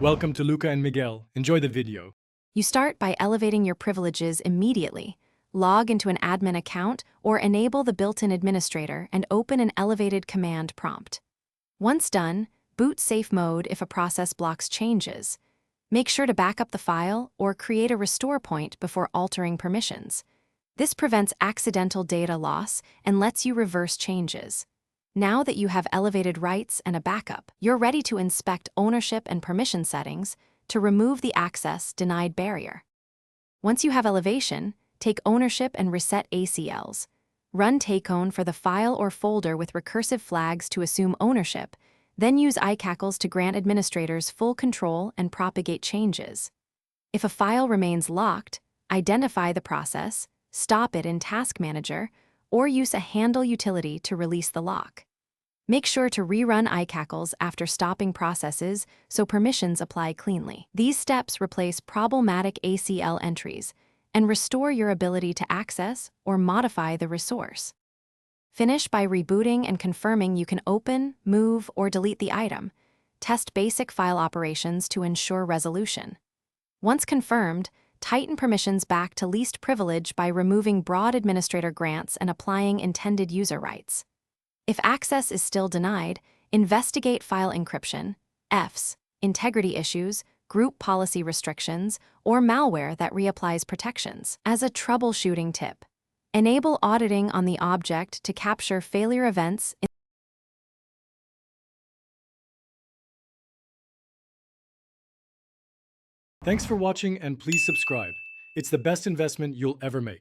Welcome to Luca and Miguel. Enjoy the video. You start by elevating your privileges immediately. Log into an admin account or enable the built-in administrator and open an elevated command prompt. Once done, boot safe mode if a process blocks changes. Make sure to back up the file or create a restore point before altering permissions. This prevents accidental data loss and lets you reverse changes. Now that you have elevated rights and a backup, you're ready to inspect ownership and permission settings to remove the access denied barrier. Once you have elevation, take ownership and reset ACLs. Run takeown for the file or folder with recursive flags to assume ownership, then use iCackles to grant administrators full control and propagate changes. If a file remains locked, identify the process, stop it in Task Manager, or use a handle utility to release the lock. Make sure to rerun iCackles after stopping processes so permissions apply cleanly. These steps replace problematic ACL entries and restore your ability to access or modify the resource. Finish by rebooting and confirming you can open, move, or delete the item. Test basic file operations to ensure resolution. Once confirmed, tighten permissions back to least privilege by removing broad administrator grants and applying intended user rights. If access is still denied, investigate file encryption, EFs, integrity issues, group policy restrictions, or malware that reapplies protections. As a troubleshooting tip, enable auditing on the object to capture failure events. Thanks for watching and please subscribe. It's the best investment you'll ever make.